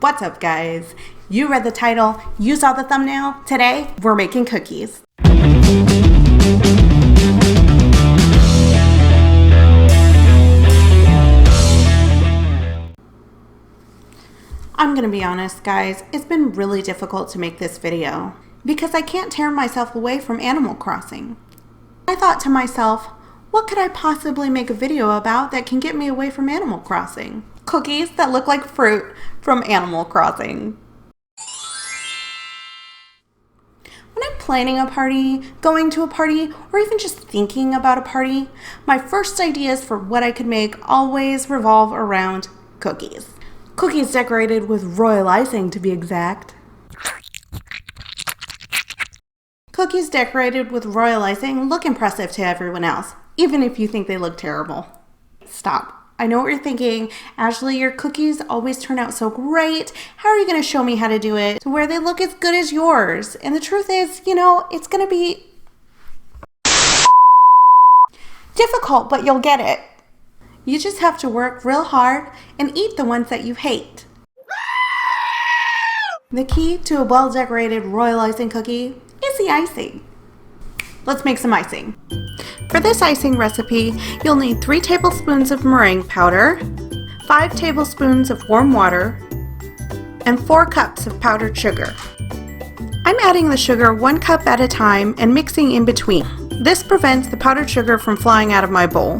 What's up, guys? You read the title, you saw the thumbnail. Today, we're making cookies. I'm gonna be honest, guys, it's been really difficult to make this video because I can't tear myself away from Animal Crossing. I thought to myself, what could I possibly make a video about that can get me away from Animal Crossing? Cookies that look like fruit from Animal Crossing. When I'm planning a party, going to a party, or even just thinking about a party, my first ideas for what I could make always revolve around cookies. Cookies decorated with royal icing, to be exact. Cookies decorated with royal icing look impressive to everyone else, even if you think they look terrible. Stop. I know what you're thinking. Ashley, your cookies always turn out so great. How are you going to show me how to do it to where they look as good as yours? And the truth is, it's going to be difficult, but you'll get it. You just have to work real hard and eat the ones that you hate. The key to a well-decorated royal icing cookie is the icing. Let's make some icing. For this icing recipe, you'll need 3 tablespoons of meringue powder, 5 tablespoons of warm water, and 4 cups of powdered sugar. I'm adding the sugar 1 cup at a time and mixing in between. This prevents the powdered sugar from flying out of my bowl.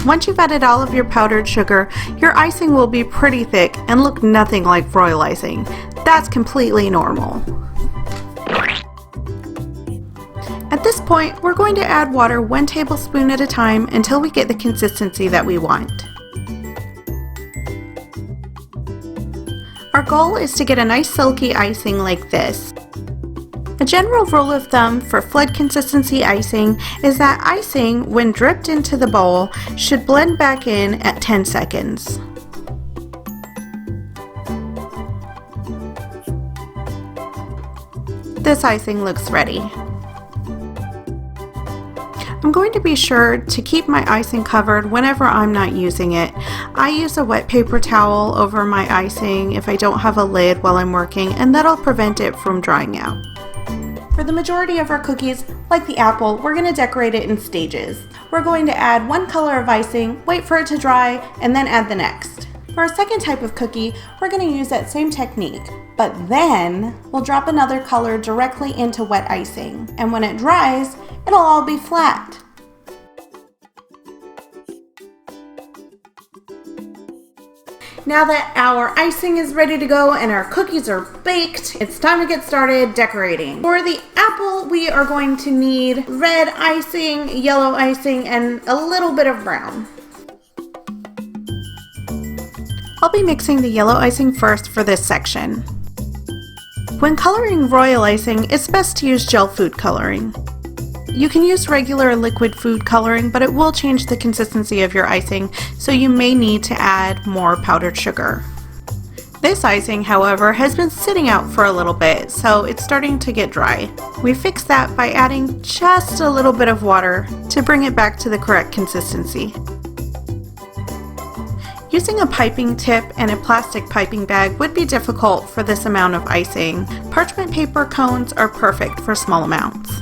Once you've added all of your powdered sugar, your icing will be pretty thick and look nothing like royal icing. That's completely normal. At this point, we're going to add water 1 tablespoon at a time until we get the consistency that we want. Our goal is to get a nice silky icing like this. A general rule of thumb for fluid consistency icing is that icing, when dripped into the bowl, should blend back in at 10 seconds. This icing looks ready. I'm going to be sure to keep my icing covered whenever I'm not using it. I use a wet paper towel over my icing if I don't have a lid while I'm working, and that'll prevent it from drying out. For the majority of our cookies, like the apple, we're going to decorate it in stages. We're going to add 1 color of icing, wait for it to dry, and then add the next. For our second type of cookie, we're going to use that same technique, but then we'll drop another color directly into wet icing. And when it dries, it'll all be flat. Now that our icing is ready to go and our cookies are baked, it's time to get started decorating. For the apple, we are going to need red icing, yellow icing, and a little bit of brown. I'll be mixing the yellow icing first for this section. When coloring royal icing, it's best to use gel food coloring. You can use regular liquid food coloring, but it will change the consistency of your icing, so you may need to add more powdered sugar. This icing, however, has been sitting out for a little bit, so it's starting to get dry. We fix that by adding just a little bit of water to bring it back to the correct consistency. Using a piping tip and a plastic piping bag would be difficult for this amount of icing. Parchment paper cones are perfect for small amounts.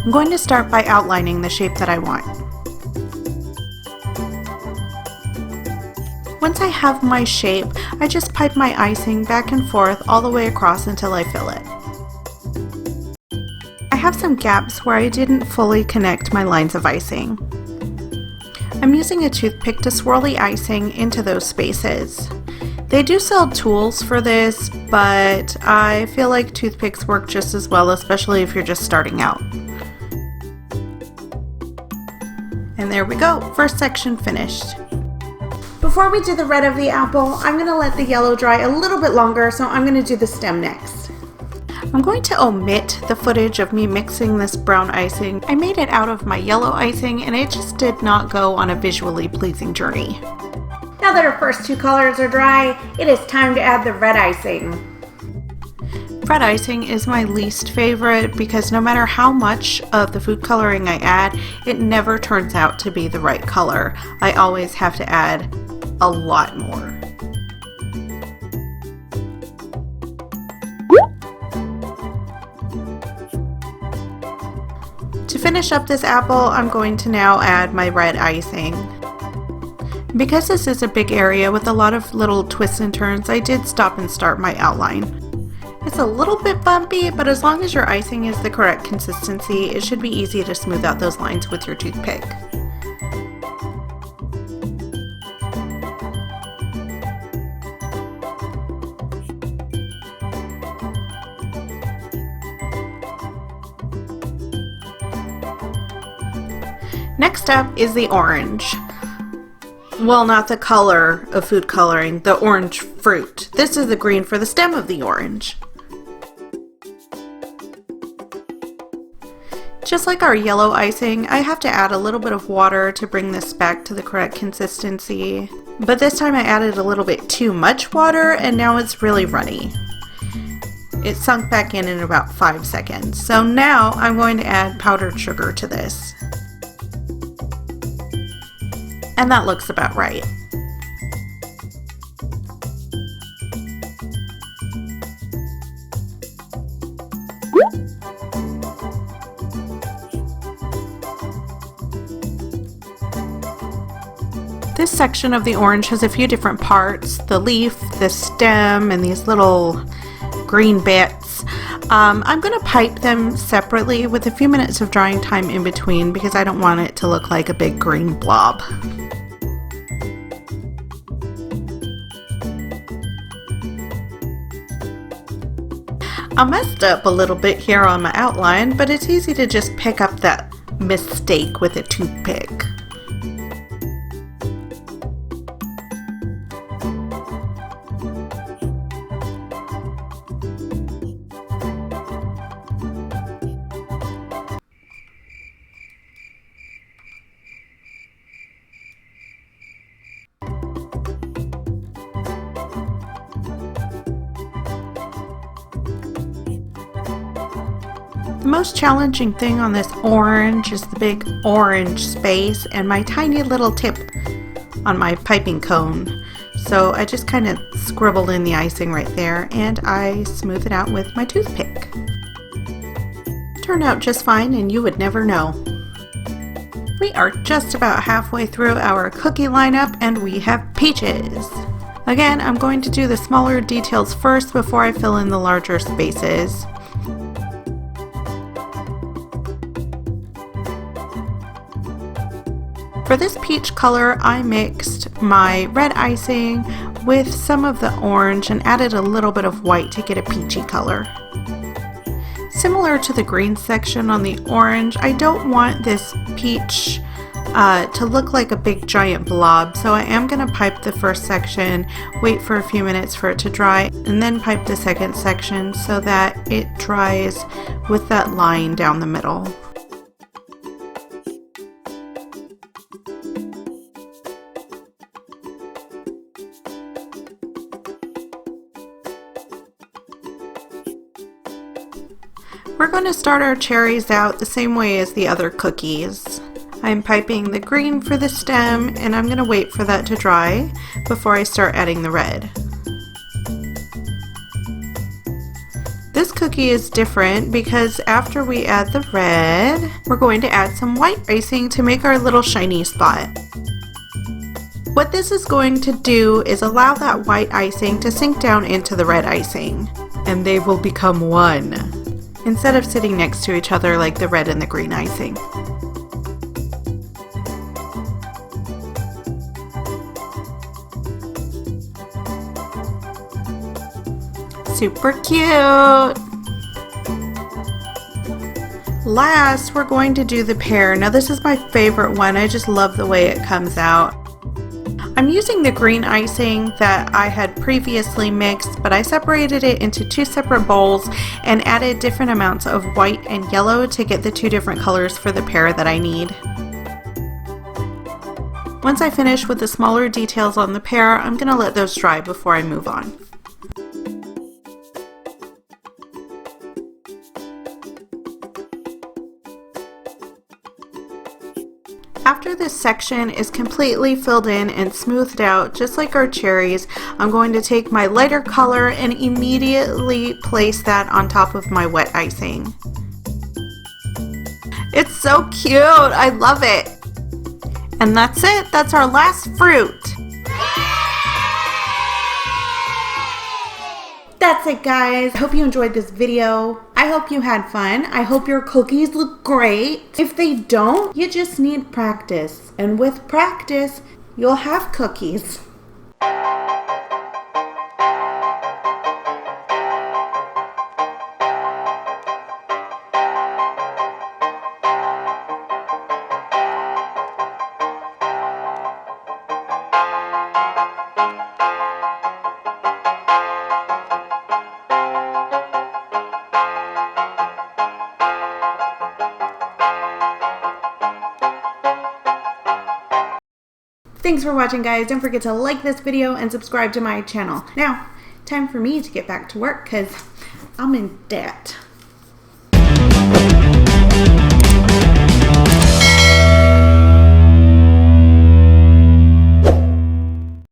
I'm going to start by outlining the shape that I want. Once I have my shape, I just pipe my icing back and forth all the way across until I fill it. I have some gaps where I didn't fully connect my lines of icing. I'm using a toothpick to swirl the icing into those spaces. They do sell tools for this, but I feel like toothpicks work just as well, especially if you're just starting out. And there we go, first section finished. Before we do the red of the apple, I'm going to let the yellow dry a little bit longer, so I'm going to do the stem next. I'm going to omit the footage of me mixing this brown icing. I made it out of my yellow icing and it just did not go on a visually pleasing journey. Now that our first 2 colors are dry, it is time to add the red icing. Red icing is my least favorite because no matter how much of the food coloring I add, it never turns out to be the right color. I always have to add a lot more. To finish up this apple, I'm going to now add my red icing. Because this is a big area with a lot of little twists and turns, I did stop and start my outline. It's a little bit bumpy, but as long as your icing is the correct consistency, it should be easy to smooth out those lines with your toothpick. Next up is the orange. Well, not the color of food coloring, the orange fruit. This is the green for the stem of the orange. Just like our yellow icing, I have to add a little bit of water to bring this back to the correct consistency. But this time I added a little bit too much water and now it's really runny. It sunk back in about 5 seconds. So now I'm going to add powdered sugar to this. And that looks about right. This section of the orange has a few different parts, the leaf, the stem, and these little green bits. I'm going to pipe them separately with a few minutes of drying time in between because I don't want it to look like a big green blob. I messed up a little bit here on my outline, but it's easy to just pick up that mistake with a toothpick. The most challenging thing on this orange is the big orange space and my tiny little tip on my piping cone. So I just kind of scribbled in the icing right there and I smooth it out with my toothpick. Turned out just fine and you would never know. We are just about halfway through our cookie lineup and we have peaches. Again, I'm going to do the smaller details first before I fill in the larger spaces. For this peach color, I mixed my red icing with some of the orange and added a little bit of white to get a peachy color. Similar to the green section on the orange, I don't want this peach to look like a big giant blob, so I am going to pipe the first section, wait for a few minutes for it to dry, and then pipe the second section so that it dries with that line down the middle. We're going to start our cherries out the same way as the other cookies. I'm piping the green for the stem and I'm going to wait for that to dry before I start adding the red. This cookie is different because after we add the red, we're going to add some white icing to make our little shiny spot. What this is going to do is allow that white icing to sink down into the red icing, and they will become one, instead of sitting next to each other like the red and the green icing. Super cute! Last, we're going to do the pear. Now this is my favorite one. I just love the way it comes out. I'm using the green icing that I had previously mixed, but I separated it into two separate bowls and added different amounts of white and yellow to get the two different colors for the pear that I need. Once I finish with the smaller details on the pear, I'm going to let those dry before I move on. After this section is completely filled in and smoothed out, just like our cherries, I'm going to take my lighter color and immediately place that on top of my wet icing. It's so cute! I love it! And that's it! That's our last fruit! That's it, guys. I hope you enjoyed this video. I hope you had fun. I hope your cookies look great. If they don't, you just need practice. And with practice, you'll have cookies. Thanks for watching, guys. Don't forget to like this video and subscribe to my channel. Now, time for me to get back to work because I'm in debt.